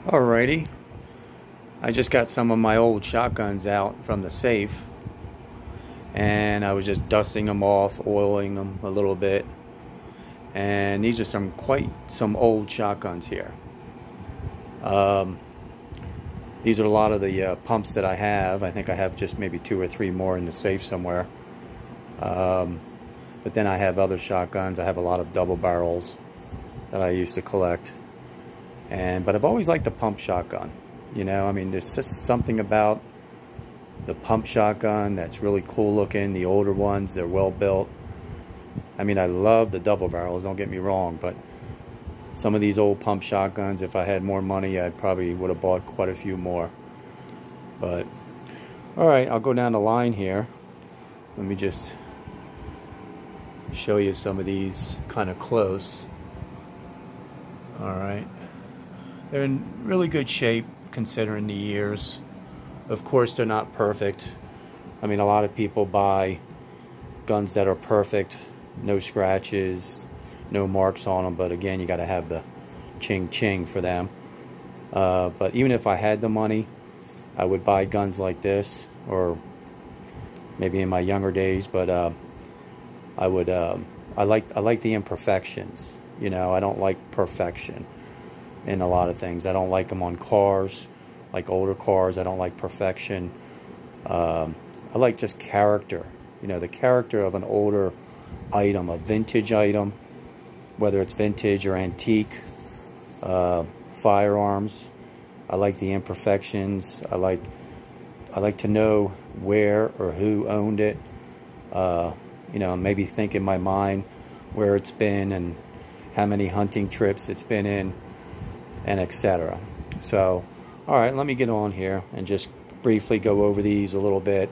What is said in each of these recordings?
Alrighty, I just got some of my old shotguns out from the safe, and I was just dusting them off, oiling them a little bit. And these are quite some old shotguns here. These are a lot of the pumps that I have. I think I have just maybe 2 or 3 more in the safe somewhere. But then I have other shotguns. I have a lot of double barrels that I used to collect. But I've always liked the pump shotgun. You know, I mean, there's just something about the pump shotgun that's really cool looking. The older ones, they're well built. I mean, I love the double barrels, don't get me wrong, but some of these old pump shotguns, if I had more money, I probably would have bought quite a few more. But, alright, I'll go down the line here. Let me just show you some of these kind of close. Alright. They're in really good shape considering the years. Of course, they're not perfect. I mean, a lot of people buy guns that are perfect, no scratches, no marks on them, but again, you got to have the ching-ching for them. But even if I had the money, I would buy guns like this, or maybe in my younger days, but I like the imperfections. You know, I don't like perfection in a lot of things. I don't like them on cars, like older cars. I don't like perfection. I like just character. You know, the character of an older item, a vintage item, whether it's vintage or antique. Firearms, I like the imperfections. I like to know where or who owned it. You know, maybe think in my mind where it's been and how many hunting trips it's been in, and etc. So, alright, let me get on here and just briefly go over these a little bit.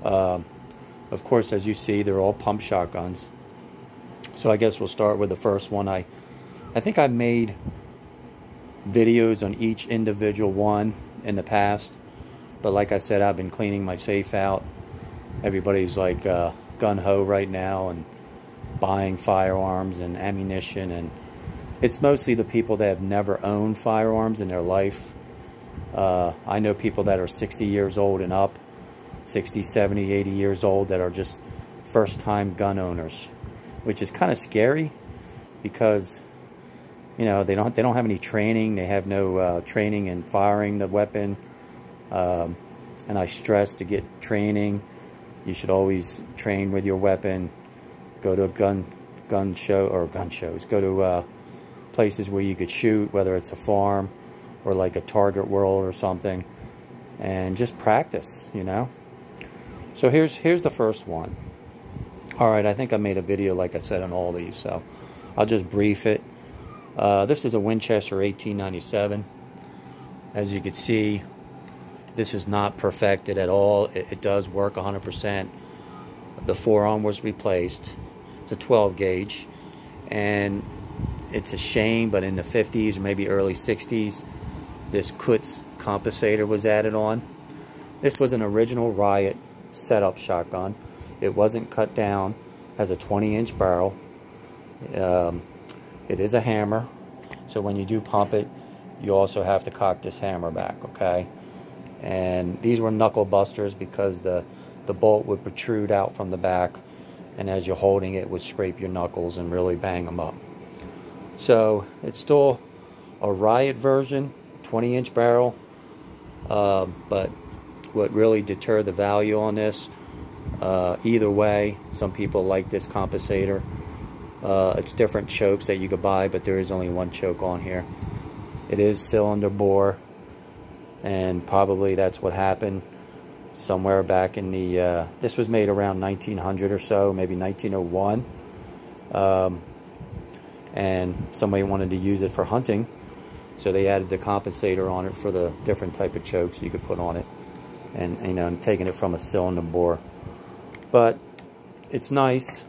Of course, as you see, they're all pump shotguns. So I guess we'll start with the first one. I think I've made videos on each individual one in the past, but like I said, I've been cleaning my safe out. Everybody's like gun-ho right now and buying firearms and ammunition, and it's mostly the people that have never owned firearms in their life. I know people that are 60 years old and up, 60, 70, 80 years old, that are just first-time gun owners, which is kind of scary because, you know, they don't have any training. They have no training in firing the weapon. And I stress, to get training, you should always train with your weapon. Go to a gun show, or gun shows. Go to places where you could shoot, whether it's a farm or like a Target World or something, and just practice, you know. So here's the first one. Alright, I think I made a video, like I said, on all these, so I'll just brief it. This is a Winchester 1897. As you can see, this is not perfected at all. It does work 100%. The forearm was replaced. It's a 12 gauge, and it's a shame, but in the 50s or maybe early 60s, this Kutz compensator was added on. This was an original Riot setup shotgun. It wasn't cut down, has a 20-inch barrel. It is a hammer, so when you do pump it, you also have to cock this hammer back, okay? And these were knuckle busters because the bolt would protrude out from the back, and as you're holding it, would scrape your knuckles and really bang them up. So it's still a Riot version, 20-inch barrel, but what really deterred the value on this, either way, some people like this compensator. It's different chokes that you could buy, but there is only one choke on here. It is cylinder bore, and probably that's what happened somewhere back in the this was made around 1900 or so, maybe 1901, and somebody wanted to use it for hunting, so they added the compensator on it for the different type of chokes you could put on it, and you know, taking it from a cylinder bore. But it's nice.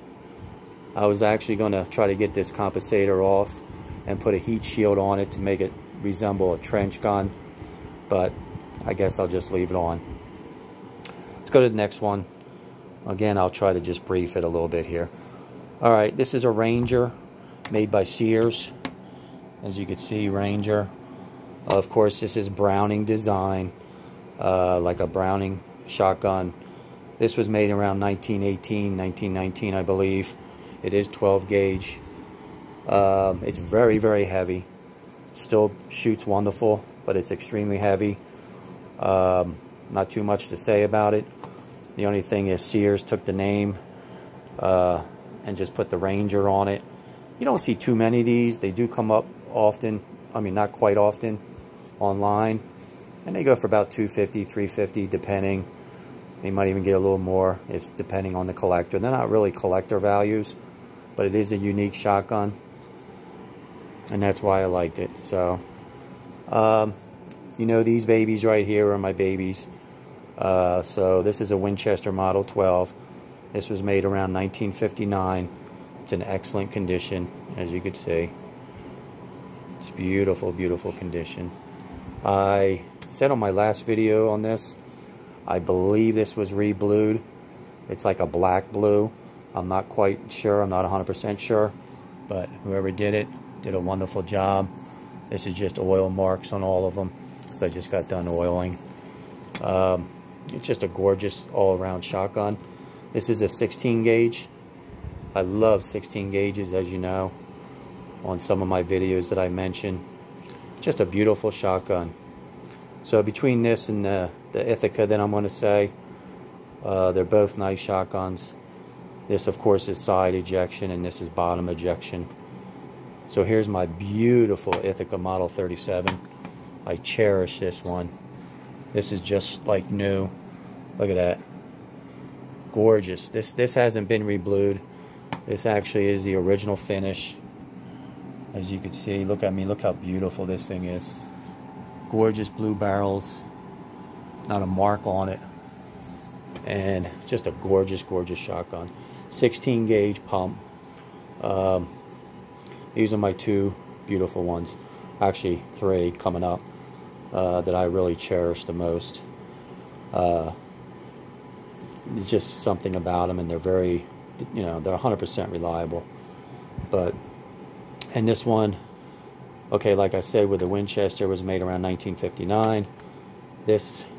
I was actually going to try to get this compensator off and put a heat shield on it to make it resemble a trench gun, but I guess I'll just leave it on. Let's go to the next one. Again, I'll try to just brief it a little bit here. Alright, this is a Ranger made by Sears. As you can see, Ranger. Of course, this is Browning design, like a Browning shotgun. This was made around 1918, 1919, I believe. It is 12 gauge. It's very, very heavy. Still shoots wonderful, but it's extremely heavy. Not too much to say about it. The only thing is Sears took the name and just put the Ranger on it. You don't see too many of these. They do come up often. I mean, not quite often online. And they go for about $250, $350, depending. They might even get a little more if depending on the collector. They're not really collector values, but it is a unique shotgun. And that's why I liked it. So, you know, these babies right here are my babies. So this is a Winchester Model 12. This was made around 1959. It's in excellent condition, as you could see. It's beautiful, beautiful condition. I said on my last video on this, I believe this was re-blued. It's like a black blue. I'm not quite sure. I'm not 100% sure. But whoever did it did a wonderful job. This is just oil marks on all of them, because I just got done oiling. It's just a gorgeous all-around shotgun. This is a 16 gauge. I love 16 gauges, as you know, on some of my videos that I mentioned. Just a beautiful shotgun. So between this and the Ithaca, then I'm going to say, they're both nice shotguns. This, of course, is side ejection, and this is bottom ejection. So here's my beautiful Ithaca Model 37. I cherish this one. This is just like new. Look at that. Gorgeous. This hasn't been re-blued. This actually is the original finish. As you can see, look at me. Look how beautiful this thing is. Gorgeous blue barrels. Not a mark on it. And just a gorgeous, gorgeous shotgun. 16 gauge pump. These are my two beautiful ones. Actually, three coming up that I really cherish the most. It's just something about them, and they're very, you know, they're 100% reliable. But, and this one, okay, like I said, with the Winchester, was made around 1959.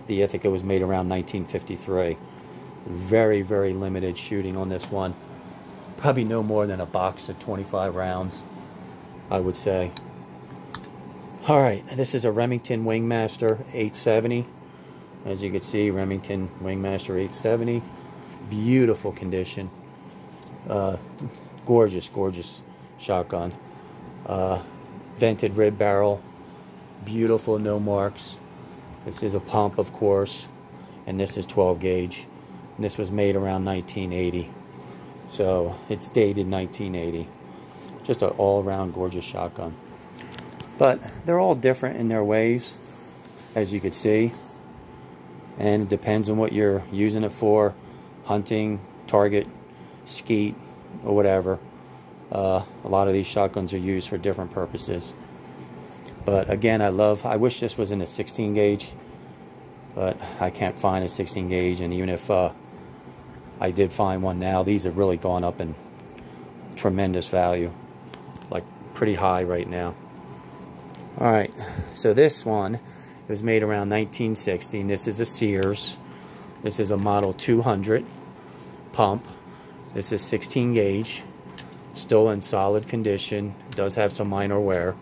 The Ithaca was made around 1953. Very, very limited shooting on this one. Probably no more than a box of 25 rounds, I would say. Alright, this is a Remington Wingmaster 870. As you can see, Remington Wingmaster 870. Beautiful condition. Gorgeous, gorgeous shotgun. Vented rib barrel. Beautiful, no marks. This is a pump, of course. And this is 12 gauge. And this was made around 1980. So, it's dated 1980. Just an all-around gorgeous shotgun. But they're all different in their ways, as you could see. And it depends on what you're using it for. Hunting, target, skeet, or whatever. A lot of these shotguns are used for different purposes. But again, I wish this was in a 16 gauge. But I can't find a 16 gauge. And even if I did find one now, these have really gone up in tremendous value. Like pretty high right now. Alright, so this one was made around 1960. And this is a Sears. This is a Model 200 pump. This is 16 gauge. Still in solid condition. Does have some minor wear.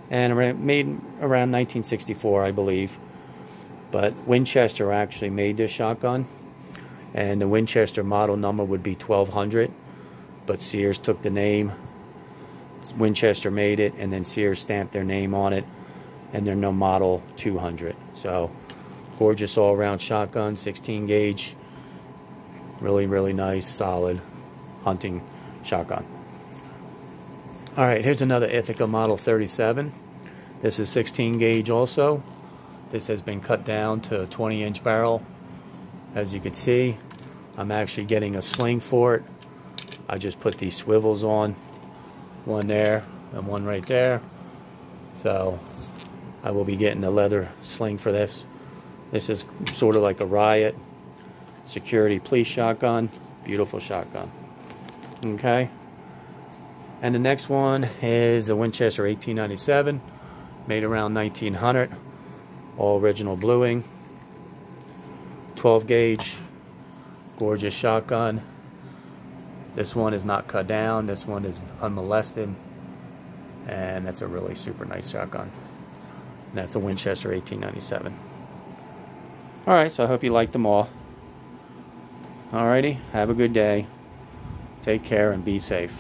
And made around 1964, I believe. But Winchester actually made this shotgun. And the Winchester model number would be 1200. But Sears took the name. Winchester made it, and then Sears stamped their name on it, and they're no Model 200. So, gorgeous all-around shotgun, 16 gauge. Really, really nice, solid hunting shotgun. Alright, here's another Ithaca Model 37. This is 16 gauge also. This has been cut down to a 20-inch barrel. As you can see, I'm actually getting a sling for it. I just put these swivels on. One there and one right there. So I will be getting a leather sling for this. This is sort of like a Riot security police shotgun. Beautiful shotgun. Okay. And the next one is the Winchester 1897. Made around 1900. All original bluing. 12 gauge. Gorgeous shotgun. This one is not cut down. This one is unmolested. And that's a really super nice shotgun. And that's a Winchester 1897. Alright, so I hope you liked them all. Alrighty, have a good day. Take care and be safe.